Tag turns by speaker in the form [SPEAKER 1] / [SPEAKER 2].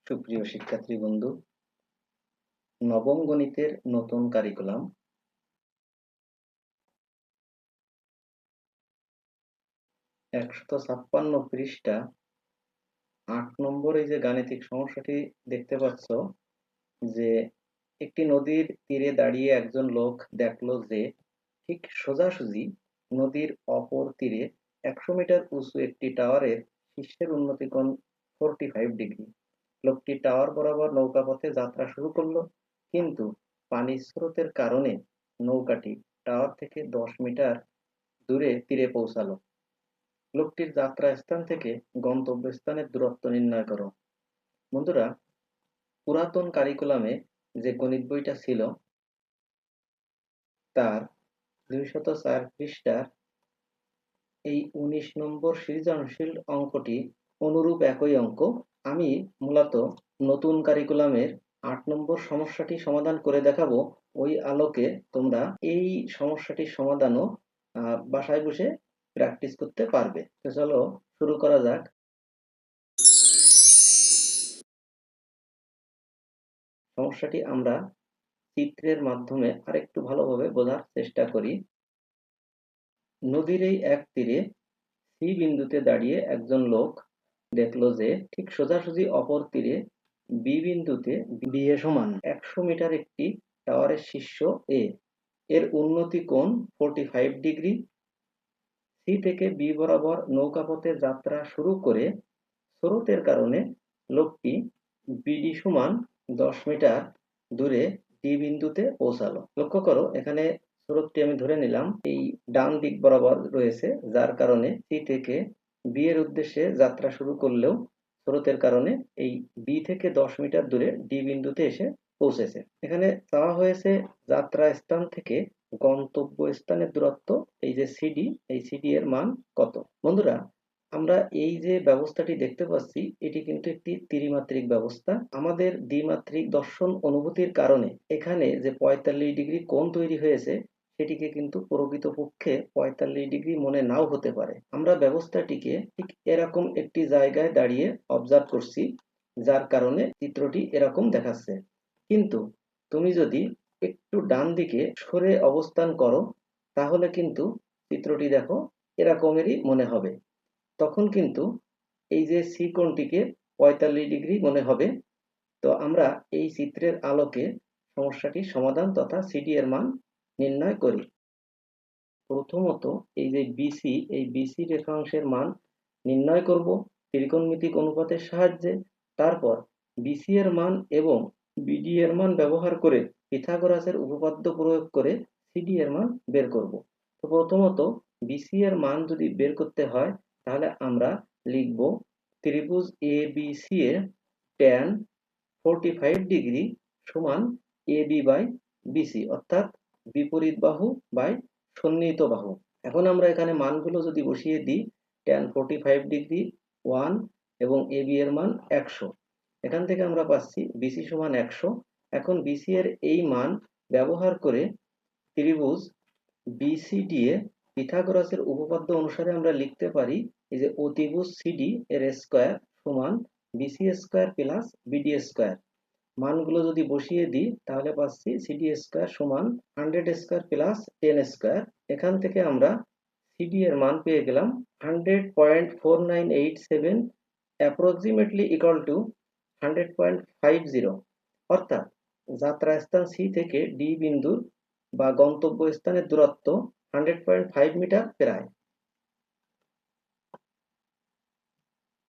[SPEAKER 1] সুপ্রিয় শিক্ষার্থী বন্ধু, নবম গণিতের নতুন কারিকুলাম 156 পৃষ্ঠা 8 নম্বর এই যে গাণিতিক সমস্যাটি দেখতে পাচ্ছ যে একটি নদীর তীরে দাঁড়িয়ে একজন লোক দেখলো যে ঠিক সোজাসুজি নদীর অপর তীরে 100 মিটার উঁচু একটি টাওয়ারের শীর্ষের উন্নতি কোণ 45 ডিগ্রি। লোকটি টাওয়ার বরাবর নৌকাপথে যাত্রা শুরু করলো, কিন্তু পানির স্রোতের কারণে নৌকাটি টাওয়ার থেকে 10 মিটার দূরে তীরে পৌঁছালো। লোকটির যাত্রা স্থান থেকে গন্তব্যস্থানের দূরত্ব নির্ণয় করো। বন্ধুরা, পুরাতন কারিকুলামে যে গণিত বইটা ছিল তার 204 পৃষ্ঠার এই 19 নম্বর সৃজনশীল অঙ্কটি অনুরূপ একই অঙ্ক। আমি মূলত নতুন কারিকুলামের 8 নম্বর সমস্যাটি সমাধান করে দেখাবো। ওই আলোকে তোমরা এই সমস্যাটির সমাধানও বাসায় বসে প্র্যাকটিস করতে পারবে। তো চলো শুরু করা যাক। সমস্যাটি আমরা চিত্রের মাধ্যমে আরেকটু ভালোভাবে বোঝার চেষ্টা করি। নদীর এই এক তীরে সি বিন্দুতে দাঁড়িয়ে একজন লোক দেখলো যে ঠিক সোজাসুজি অপর তীরে বি বিন্দুতে বি এ সমান 100 মিটার একটি টাওয়ারের শীর্ষ এ এর উন্নতি কোণ 45 ডিগ্রি। সি থেকে বি বরাবর নৌকাপথে যাত্রা শুরু করে স্রোতের কারণে লোকটি বিডি সমান 10 মিটার দূরে ডি বিন্দুতে পৌঁছালো। লক্ষ্য করো, এখানে স্রোতটি আমি ধরে নিলাম এই ডান দিক বরাবর রয়েছে, যার কারণে সি থেকে বি এর উদ্দেশ্যে যাত্রা শুরু করলেও স্রোতের কারণে এই বি থেকে 10 মিটার দূরে ডি বিন্দুতে এসে পৌঁছেছে। এখানে চাওয়া হয়েছে যাত্রা স্থান থেকে গন্তব্য স্থানের দূরত্ব, এই যে সিডি, এই সিডি এর মান কত। বন্ধুরা, আমরা এই যে ব্যবস্থাটি দেখতে পাচ্ছি এটি কিন্তু একটি ত্রিমাত্রিক ব্যবস্থা। আমাদের দ্বিমাত্রিক দর্শন অনুভূতির কারণে এখানে যে 45 ডিগ্রি কোণ তৈরি হয়েছে সেটিকে কিন্তু প্রকৃতপক্ষে 45 ডিগ্রি মনে নাও হতে পারে। আমরা ব্যবস্থাটিকে ঠিক এরকম একটি জায়গায় দাঁড়িয়ে অবজার্ভ করছি, যার কারণে চিত্রটি এরকম দেখাচ্ছে। কিন্তু তুমি যদি একটু ডান দিকে সরে অবস্থান করো তাহলে কিন্তু চিত্রটি দেখো এরকমেরই মনে হবে। তখন কিন্তু এই যে সি কোণটিকে 45 ডিগ্রি মনে হবে। তো আমরা এই চিত্রের আলোকে সমস্যাটির সমাধান তথা সিডি এর মান নির্ণয় করি। প্রথমত এই যে বিসি, এই বিসি রেখাংশের মান নির্ণয় করব ত্রিকোণমিতিক অনুপাতের সাহায্যে। তারপর বিসি এর মান এবং বিডি এর মান ব্যবহার করে পিথাগোরাসের উপপাদ্য প্রয়োগ করে সিডি এর মান বের করব। তো প্রথমত বিসি এর মান যদি বের করতে হয় তাহলে আমরা লিখব ত্রিভুজ এ বি সি এর tan 45 ডিগ্রি সমান এবি বাই বিসি, অর্থাৎ বিপরীত বাহু বাই সন্নিহিত বাহু। এখন আমরা এখানে মানগুলো যদি বসিয়ে দিই, tan 45 ডিগ্রি 1 এবং এবি এর মান 100। এখান থেকে আমরা পাচ্ছি বিসি সমান 100। এখন বিসি এর এই মান ব্যবহার করে ত্রিভুজ বিসিডি এ পিথাগোরাসের উপপাদ্য অনুসারে আমরা লিখতে পারি এই যে অতিভুজ সিডি এর স্কয়ার সমান BC square plus BD square. মানগুলো যদি বসিয়ে দিই তাহলে পাচ্ছি সিডি স্কয়ার সমান 100 স্কয়ার প্লাস 10 স্কয়ার। এখান থেকে আমরা সিডি এর মান পেয়ে গেলাম 100.4987 অ্যাপ্রক্সিমেটলি ইকুয়াল টু 100.50। অর্থাৎ যাত্রা স্থান সি থেকে ডি বিন্দুর বা গন্তব্য স্থানের দূরত্ব 100.5 মিটার প্রায়।